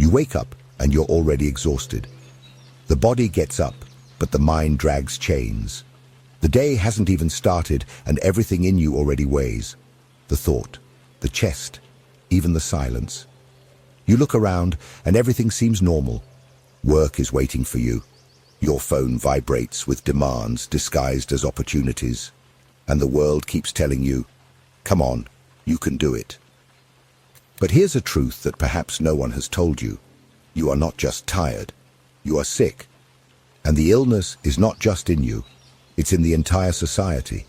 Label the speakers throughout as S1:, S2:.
S1: You wake up and you're already exhausted. The body gets up, but the mind drags chains. The day hasn't even started and everything in you already weighs. The thought, the chest, even the silence. You look around and everything seems normal. Work is waiting for you. Your phone vibrates with demands disguised as opportunities. And the world keeps telling you, come on, you can do it. But here's a truth that perhaps no one has told you. You are not just tired, you are sick. And the illness is not just in you, it's in the entire society.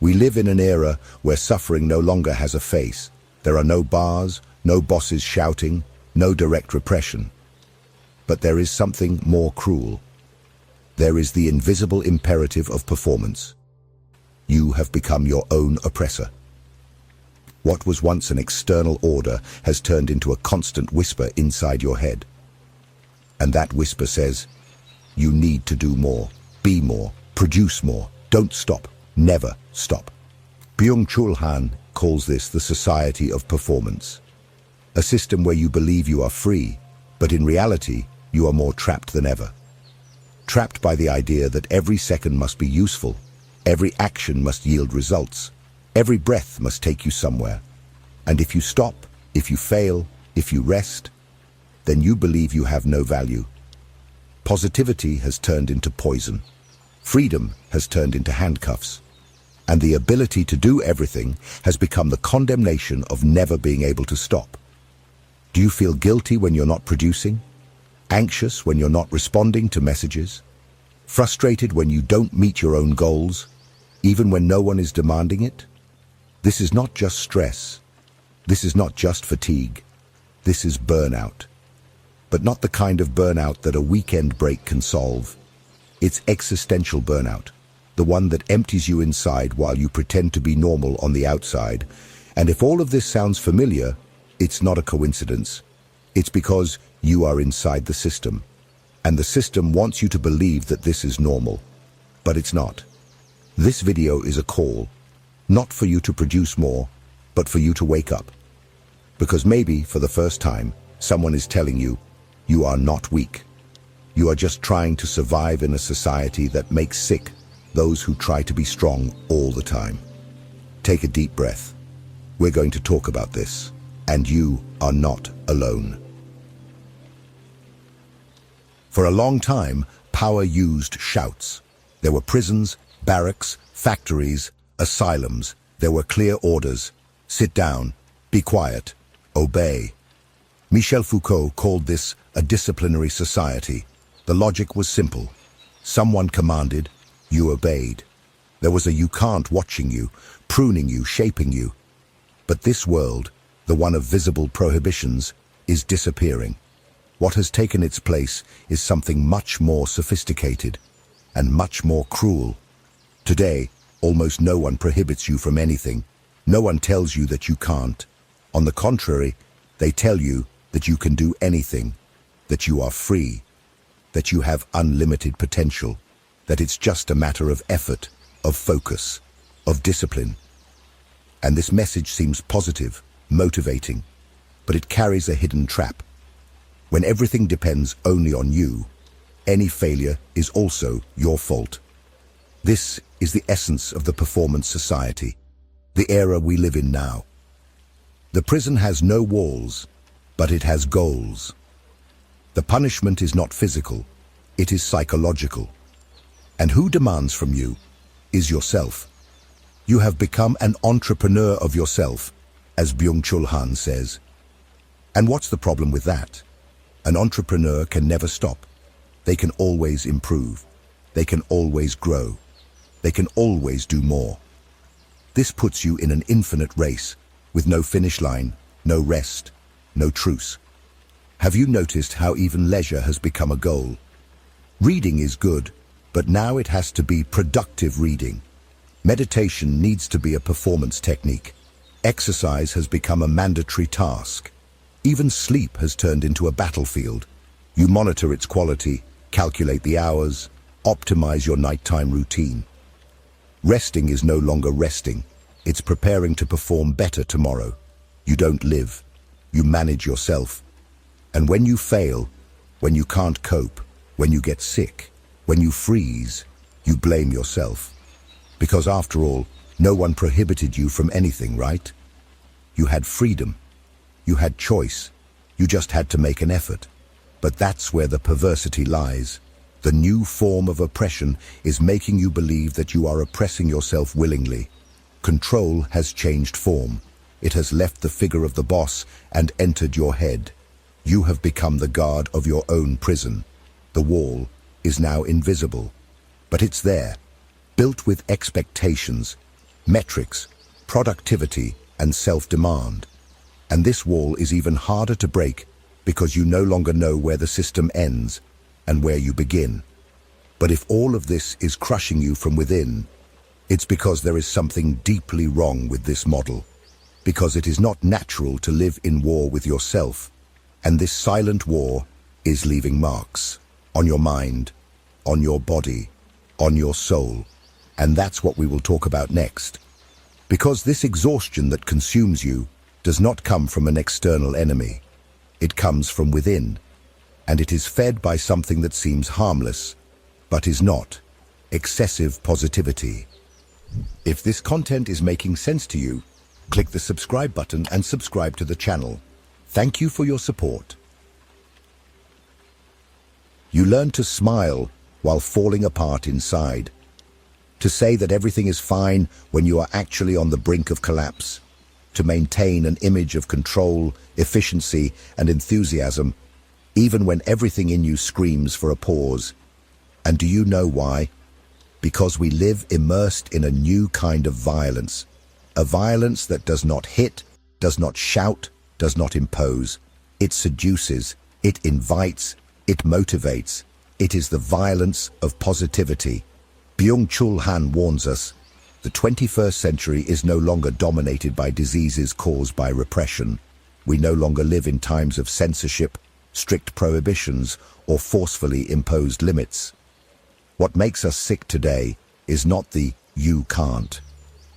S1: We live in an era where suffering no longer has a face. There are no bars, no bosses shouting, no direct repression. But there is something more cruel. There is the invisible imperative of performance. You have become your own oppressor. What was once an external order has turned into a constant whisper inside your head. And that whisper says, you need to do more, be more, produce more, don't stop, never stop. Byung-Chul Han calls this the society of performance. A system where you believe you are free, but in reality, you are more trapped than ever. Trapped by the idea that every second must be useful, every action must yield results, every breath must take you somewhere. And if you stop, if you fail, if you rest, then you believe you have no value. Positivity has turned into poison. Freedom has turned into handcuffs. And the ability to do everything has become the condemnation of never being able to stop. Do you feel guilty when you're not producing? Anxious when you're not responding to messages? Frustrated when you don't meet your own goals, even when no one is demanding it? This is not just stress. This is not just fatigue. This is burnout. But not the kind of burnout that a weekend break can solve. It's existential burnout, the one that empties you inside while you pretend to be normal on the outside. And if all of this sounds familiar, it's not a coincidence. It's because you are inside the system. And the system wants you to believe that this is normal. But it's not. This video is a call, not for you to produce more, but for you to wake up. Because maybe, for the first time, someone is telling you, you are not weak. You are just trying to survive in a society that makes sick those who try to be strong all the time. Take a deep breath. We're going to talk about this, and you are not alone. For a long time, power used shouts. There were prisons, barracks, factories, asylums. There were clear orders. Sit down, be quiet, obey. Michel Foucault called this a disciplinary society. The logic was simple. Someone commanded, you obeyed. There was a you can't watching you, pruning you, shaping you. But this world, the one of visible prohibitions, is disappearing. What has taken its place is something much more sophisticated and much more cruel. Today, almost no one prohibits you from anything. No one tells you that you can't. On the contrary, they tell you that you can do anything, that you are free, that you have unlimited potential, that it's just a matter of effort, of focus, of discipline. And this message seems positive, motivating, but it carries a hidden trap. When everything depends only on you, any failure is also your fault. This is the essence of the performance society, the era we live in now. The prison has no walls, but it has goals. The punishment is not physical, it is psychological. And who demands from you is yourself. You have become an entrepreneur of yourself, as Byung-Chul Han says. And what's the problem with that? An entrepreneur can never stop. They can always improve. They can always grow. They can always do more. This puts you in an infinite race, with no finish line, no rest, no truce. Have you noticed how even leisure has become a goal? Reading is good, but now it has to be productive reading. Meditation needs to be a performance technique. Exercise has become a mandatory task. Even sleep has turned into a battlefield. You monitor its quality, calculate the hours, optimize your nighttime routine. Resting is no longer resting. It's preparing to perform better tomorrow. You don't live. You manage yourself. And when you fail, when you can't cope, when you get sick, when you freeze, you blame yourself. Because after all, no one prohibited you from anything, right? You had freedom. You had choice. You just had to make an effort. But that's where the perversity lies. The new form of oppression is making you believe that you are oppressing yourself willingly. Control has changed form. It has left the figure of the boss and entered your head. You have become the guard of your own prison. The wall is now invisible. But it's there, built with expectations, metrics, productivity, and self-demand. And this wall is even harder to break because you no longer know where the system ends and where you begin. But if all of this is crushing you from within, it's because there is something deeply wrong with this model. Because it is not natural to live in war with yourself. And this silent war is leaving marks on your mind, on your body, on your soul. And that's what we will talk about next. Because this exhaustion that consumes you does not come from an external enemy. It comes from within. And it is fed by something that seems harmless, but is not: excessive positivity. If this content is making sense to you, click the subscribe button and subscribe to the channel. Thank you for your support. You learn to smile while falling apart inside. To say that everything is fine when you are actually on the brink of collapse. To maintain an image of control, efficiency, and enthusiasm, even when everything in you screams for a pause. And do you know why? Because we live immersed in a new kind of violence. A violence that does not hit, does not shout, does not impose. It seduces, it invites, it motivates. It is the violence of positivity. Byung-Chul Han warns us, the 21st century is no longer dominated by diseases caused by repression. We no longer live in times of censorship, strict prohibitions, or forcefully imposed limits. What makes us sick today is not the "you can't."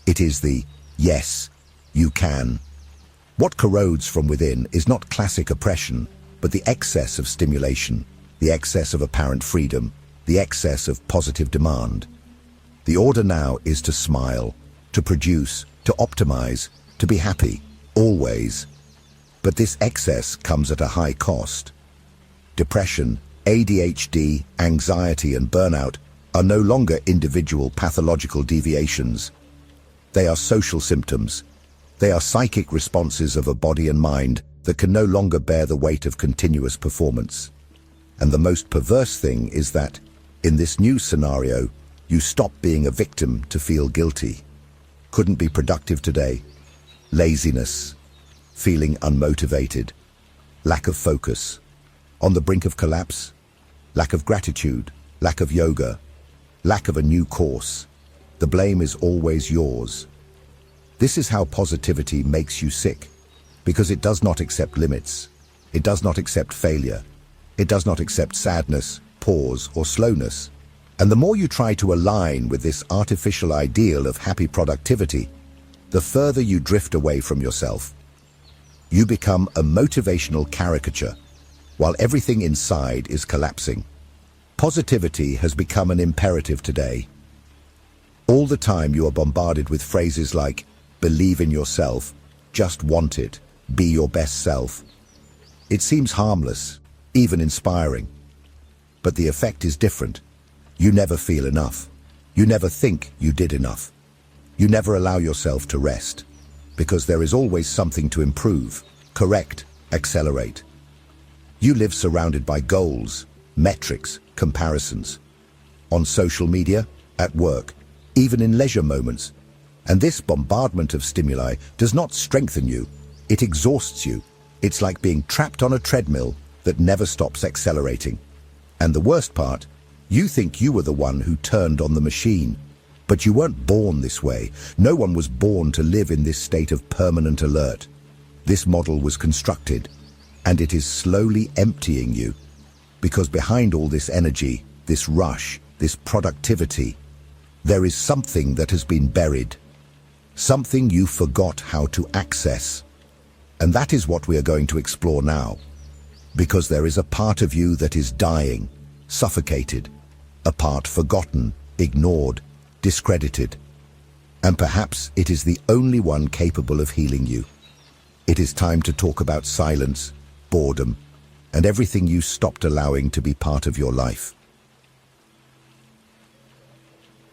S1: It is the "yes, you can." What corrodes from within is not classic oppression, but the excess of stimulation, the excess of apparent freedom, the excess of positive demand. The order now is to smile, to produce, to optimize, to be happy, always. But this excess comes at a high cost. Depression, ADHD, anxiety, and burnout are no longer individual pathological deviations. They are social symptoms. They are psychic responses of a body and mind that can no longer bear the weight of continuous performance. And the most perverse thing is that, in this new scenario, you stop being a victim to feel guilty. Couldn't be productive today. Laziness. Feeling unmotivated. Lack of focus. On the brink of collapse. Lack of gratitude. Lack of yoga. Lack of a new course. The blame is always yours. This is how positivity makes you sick. Because it does not accept limits. It does not accept failure. It does not accept sadness, pause, or slowness. And the more you try to align with this artificial ideal of happy productivity, the further you drift away from yourself. You become a motivational caricature, while everything inside is collapsing. Positivity has become an imperative today. All the time you are bombarded with phrases like, believe in yourself, just want it, be your best self. It seems harmless, even inspiring. But the effect is different. You never feel enough. You never think you did enough. You never allow yourself to rest, because there is always something to improve, correct, accelerate. You live surrounded by goals, metrics, comparisons. On social media, at work, even in leisure moments. And this bombardment of stimuli does not strengthen you, it exhausts you. It's like being trapped on a treadmill that never stops accelerating. And the worst part, you think you were the one who turned on the machine. But you weren't born this way. No one was born to live in this state of permanent alert. This model was constructed, and it is slowly emptying you. Because behind all this energy, this rush, this productivity, there is something that has been buried. Something you forgot how to access. And that is what we are going to explore now. Because there is a part of you that is dying, suffocated, a part forgotten, ignored, discredited. And perhaps it is the only one capable of healing you. It is time to talk about silence, boredom, and everything you stopped allowing to be part of your life.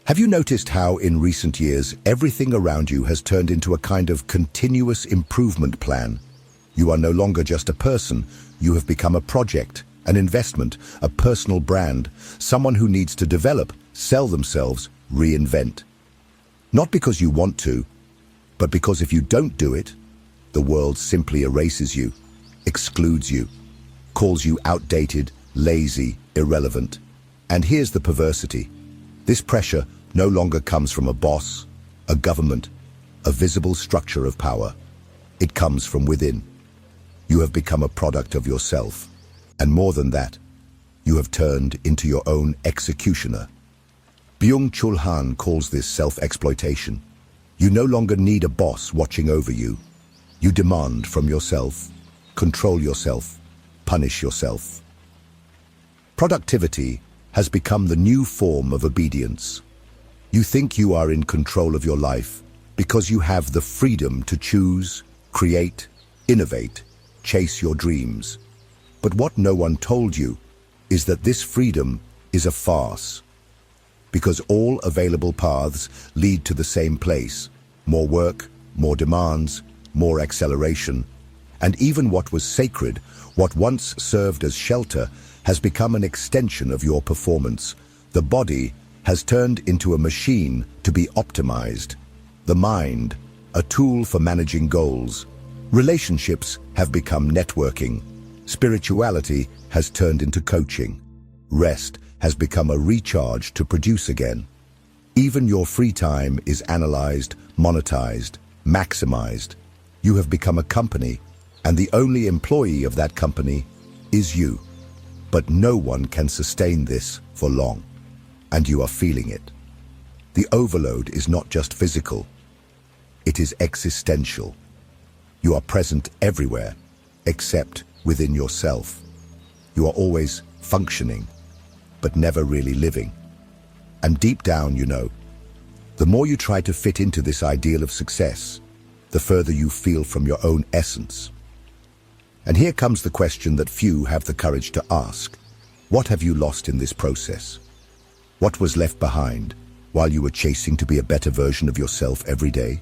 S1: Have you noticed how, in recent years, everything around you has turned into a kind of continuous improvement plan? You are no longer just a person, you have become a project, an investment, a personal brand, someone who needs to develop, sell themselves, reinvent. Not because you want to, but because if you don't do it, the world simply erases you, excludes you, calls you outdated, lazy, irrelevant. And here's the perversity. This pressure no longer comes from a boss, a government, a visible structure of power. It comes from within. You have become a product of yourself. And more than that, you have turned into your own executioner. Byung-Chul Han calls this self-exploitation. You no longer need a boss watching over you. You demand from yourself, control yourself, punish yourself. Productivity has become the new form of obedience. You think you are in control of your life because you have the freedom to choose, create, innovate, chase your dreams. But what no one told you is that this freedom is a farce. Because all available paths lead to the same place: more work, more demands, more acceleration. And even what was sacred, what once served as shelter, has become an extension of your performance. The body has turned into a machine to be optimized. The mind, a tool for managing goals. Relationships have become networking. Spirituality has turned into coaching. Rest has become a recharge to produce again. Even your free time is analyzed, monetized, maximized. You have become a company, and the only employee of that company is you. But no one can sustain this for long, and you are feeling it. The overload is not just physical, it is existential. You are present everywhere, except within yourself. You are always functioning, but never really living. And deep down, you know, the more you try to fit into this ideal of success, the further you feel from your own essence. And here comes the question that few have the courage to ask. What have you lost in this process? What was left behind while you were chasing to be a better version of yourself every day?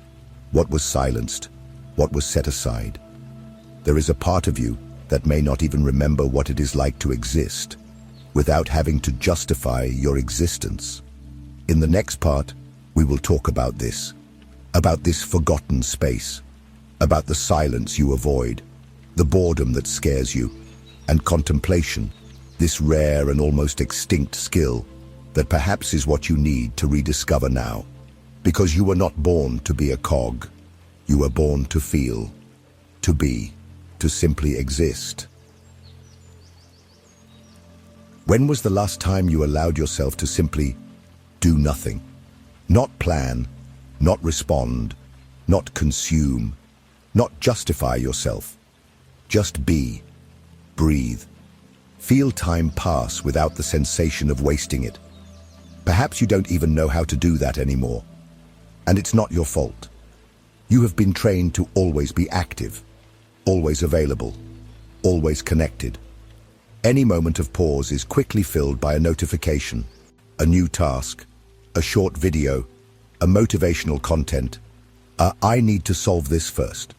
S1: What was silenced? What was set aside? There is a part of you that may not even remember what it is like to exist without having to justify your existence. In the next part, we will talk about this forgotten space, about the silence you avoid, the boredom that scares you, and contemplation, this rare and almost extinct skill that perhaps is what you need to rediscover now. Because you were not born to be a cog. You were born to feel, to be, to simply exist. When was the last time you allowed yourself to simply do nothing? Not plan, not respond, not consume, not justify yourself. Just be, breathe, feel time pass without the sensation of wasting it. Perhaps you don't even know how to do that anymore. And it's not your fault. You have been trained to always be active, always available, always connected. Any moment of pause is quickly filled by a notification, a new task, a short video, a motivational content. I need to solve this first.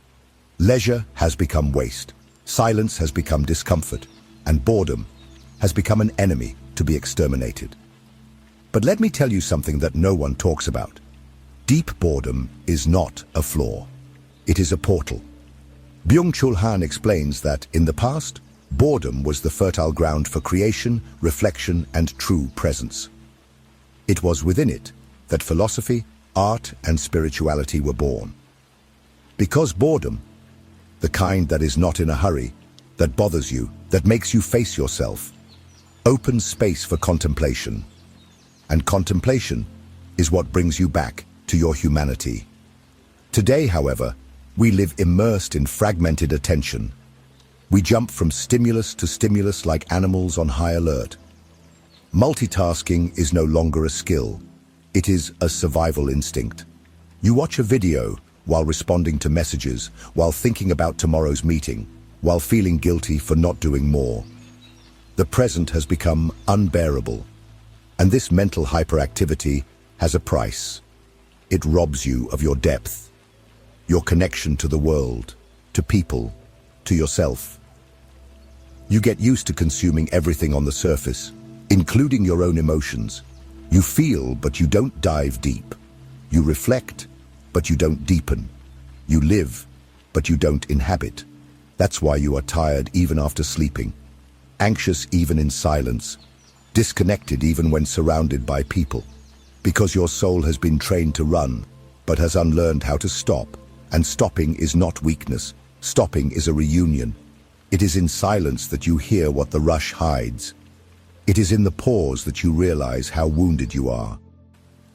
S1: Leisure has become waste. Silence has become discomfort, and boredom has become an enemy to be exterminated. But let me tell you something that no one talks about. Deep boredom is not a flaw. It is a portal. Byung-Chul Han explains that, in the past, boredom was the fertile ground for creation, reflection, and true presence. It was within it that philosophy, art, and spirituality were born. Because boredom, the kind that is not in a hurry, that bothers you, that makes you face yourself, opens space for contemplation. And contemplation is what brings you back to your humanity. Today, however, we live immersed in fragmented attention. We jump from stimulus to stimulus like animals on high alert. Multitasking is no longer a skill. It is a survival instinct. You watch a video while responding to messages, while thinking about tomorrow's meeting, while feeling guilty for not doing more. The present has become unbearable. And this mental hyperactivity has a price. It robs you of your depth, your connection to the world, to people, to yourself. You get used to consuming everything on the surface, including your own emotions. You feel, but you don't dive deep. You reflect, but you don't deepen. You live, but you don't inhabit. That's why you are tired even after sleeping, anxious even in silence, disconnected even when surrounded by people. Because your soul has been trained to run, but has unlearned how to stop. And stopping is not weakness. Stopping is a reunion. It is in silence that you hear what the rush hides. It is in the pause that you realize how wounded you are.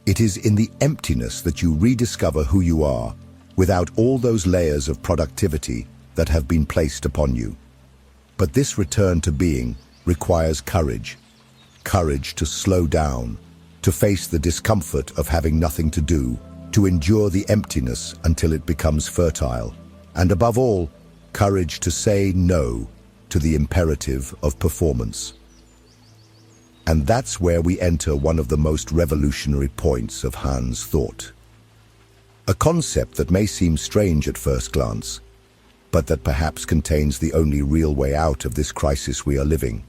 S1: It is in the emptiness that you rediscover who you are, without all those layers of productivity that have been placed upon you. But this return to being requires courage. Courage to slow down, to face the discomfort of having nothing to do, to endure the emptiness until it becomes fertile, and above all, courage to say no to the imperative of performance. And that's where we enter one of the most revolutionary points of Hans' thought. A concept that may seem strange at first glance, but that perhaps contains the only real way out of this crisis we are living.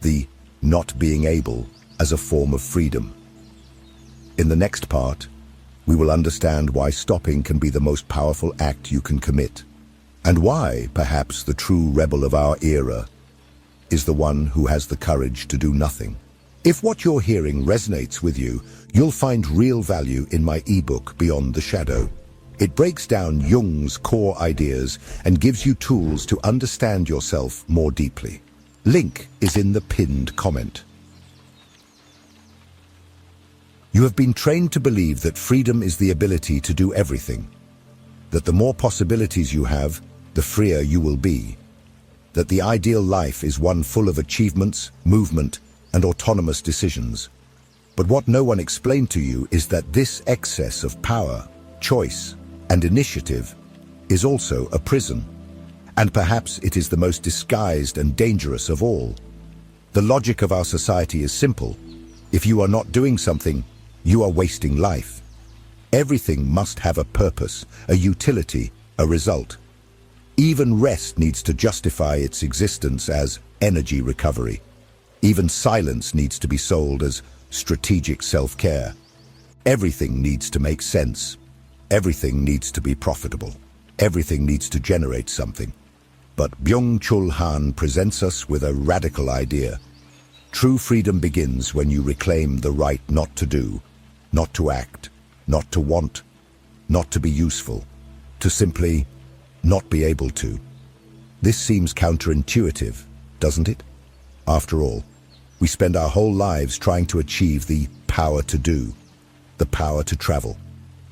S1: The not being able as a form of freedom. In the next part, we will understand why stopping can be the most powerful act you can commit, and why, perhaps, the true rebel of our era is the one who has the courage to do nothing. If what you're hearing resonates with you, you'll find real value in my ebook, Beyond the Shadow. It breaks down Jung's core ideas and gives you tools to understand yourself more deeply. Link is in the pinned comment. You have been trained to believe that freedom is the ability to do everything, that the more possibilities you have, the freer you will be, that the ideal life is one full of achievements, movement, and autonomous decisions. But what no one explained to you is that this excess of power, choice, and initiative is also a prison. And perhaps it is the most disguised and dangerous of all. The logic of our society is simple. If you are not doing something, you are wasting life. Everything must have a purpose, a utility, a result. Even rest needs to justify its existence as energy recovery. Even silence needs to be sold as strategic self-care. Everything needs to make sense. Everything needs to be profitable. Everything needs to generate something. But Byung-Chul Han presents us with a radical idea. True freedom begins when you reclaim the right not to do, not to act, not to want, not to be useful, to simply not be able to. This seems counterintuitive, doesn't it? After all, we spend our whole lives trying to achieve the power to do, the power to travel,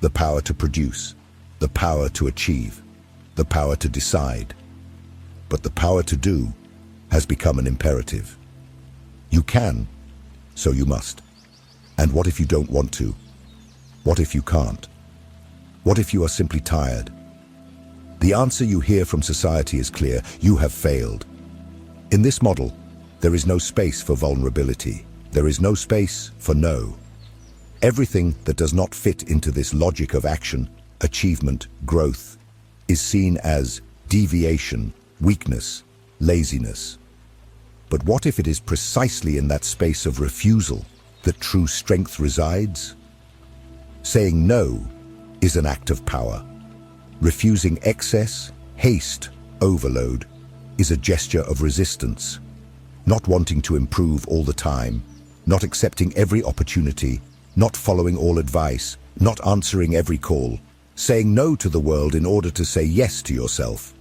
S1: the power to produce, the power to achieve, the power to decide. But the power to do has become an imperative. You can, so you must. And what if you don't want to? What if you can't? What if you are simply tired? The answer you hear from society is clear: you have failed. In this model, there is no space for vulnerability. There is no space for no. Everything that does not fit into this logic of action, achievement, growth, is seen as deviation, weakness, laziness. But what if it is precisely in that space of refusal that true strength resides? Saying no is an act of power. Refusing excess, haste, overload is a gesture of resistance. Not wanting to improve all the time, not accepting every opportunity, not following all advice, not answering every call, saying no to the world in order to say yes to yourself.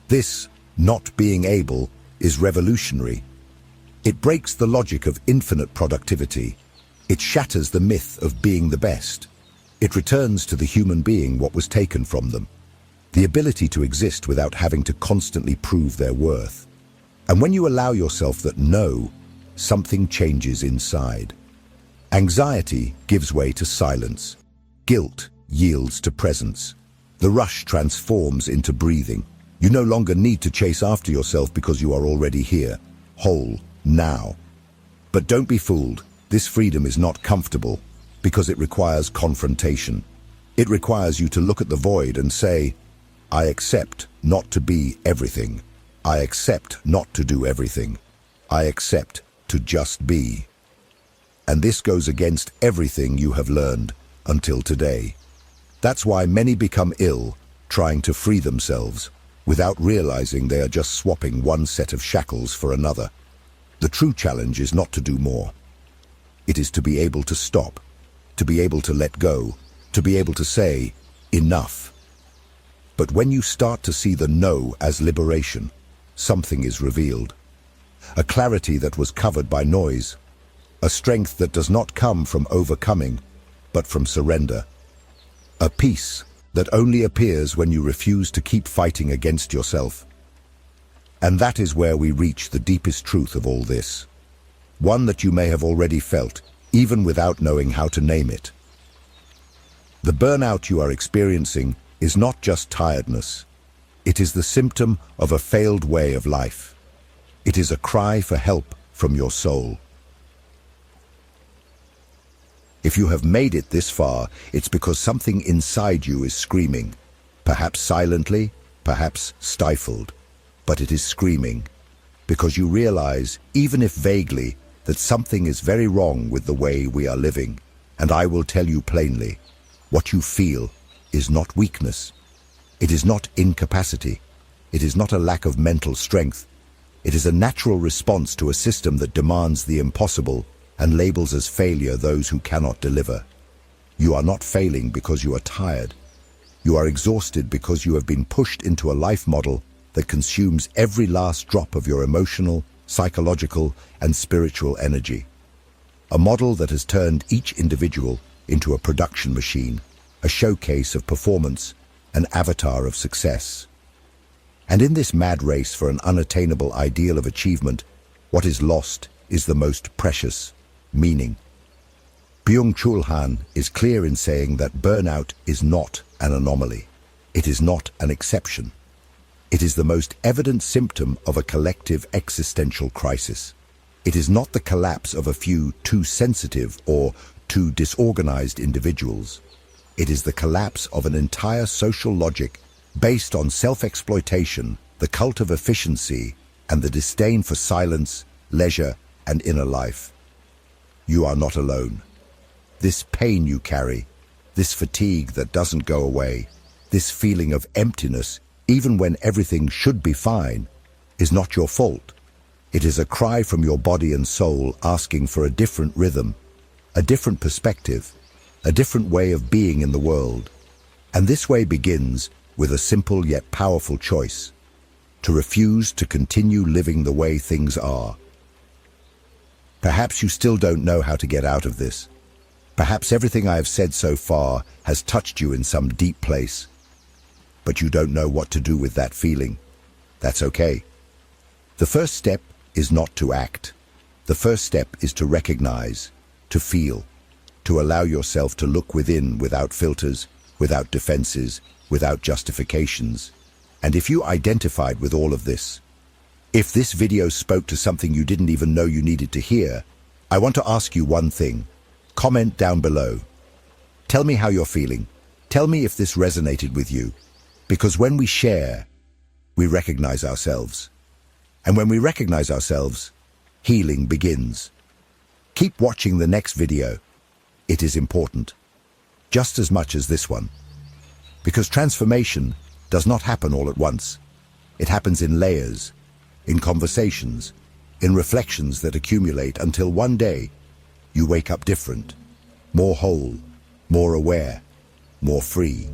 S1: This not being able is revolutionary. It breaks the logic of infinite productivity. It shatters the myth of being the best. It returns to the human being what was taken from them. the ability to exist without having to constantly prove their worth. And when you allow yourself that no, something changes inside. Anxiety gives way to silence. Guilt yields to presence. The rush transforms into breathing. You no longer need to chase after yourself because you are already here, whole, now. But don't be fooled. This freedom is not comfortable because it requires confrontation. It requires you to look at the void and say, I accept not to be everything. I accept not to do everything. I accept to just be. And this goes against everything you have learned until today. That's why many become ill, trying to free themselves, without realizing they are just swapping one set of shackles for another. The true challenge is not to do more. It is to be able to stop, to be able to let go, to be able to say, enough. But when you start to see the no as liberation, something is revealed. A clarity that was covered by noise, a strength that does not come from overcoming, but from surrender. A peace that only appears when you refuse to keep fighting against yourself. And that is where we reach the deepest truth of all this. One that you may have already felt, even without knowing how to name it. The burnout you are experiencing is not just tiredness. It is the symptom of a failed way of life. It is a cry for help from your soul. If you have made it this far, it's because something inside you is screaming. Perhaps silently, perhaps stifled. But it is screaming. Because you realize, even if vaguely, that something is very wrong with the way we are living. And I will tell you plainly, what you feel is not weakness. It is not incapacity. It is not a lack of mental strength. It is a natural response to a system that demands the impossible and labels as failure those who cannot deliver. You are not failing because you are tired. You are exhausted because you have been pushed into a life model that consumes every last drop of your emotional, psychological, and spiritual energy. A model that has turned each individual into a production machine, a showcase of performance, an avatar of success. And in this mad race for an unattainable ideal of achievement, what is lost is the most precious, meaning. Byung-Chul Han is clear in saying that burnout is not an anomaly. It is not an exception. It is the most evident symptom of a collective existential crisis. It is not the collapse of a few too sensitive or too disorganized individuals. It is the collapse of an entire social logic based on self-exploitation, the cult of efficiency, and the disdain for silence, leisure, and inner life. You are not alone. This pain you carry, this fatigue that doesn't go away, this feeling of emptiness, even when everything should be fine, is not your fault. It is a cry from your body and soul asking for a different rhythm, a different perspective, a different way of being in the world. And this way begins with a simple yet powerful choice: to refuse to continue living the way things are. Perhaps you still don't know how to get out of this. Perhaps everything I have said so far has touched you in some deep place. But you don't know what to do with that feeling. That's okay. The first step is not to act. The first step is to recognize, to feel, to allow yourself to look within without filters, without defenses, without justifications. And if you identified with all of this, if this video spoke to something you didn't even know you needed to hear, I want to ask you one thing. Comment down below. Tell me how you're feeling. Tell me if this resonated with you. Because when we share, we recognize ourselves. And when we recognize ourselves, healing begins. Keep watching the next video. It is important, just as much as this one. Because transformation does not happen all at once. It happens in layers, in conversations, in reflections that accumulate until one day you wake up different, more whole, more aware, more free.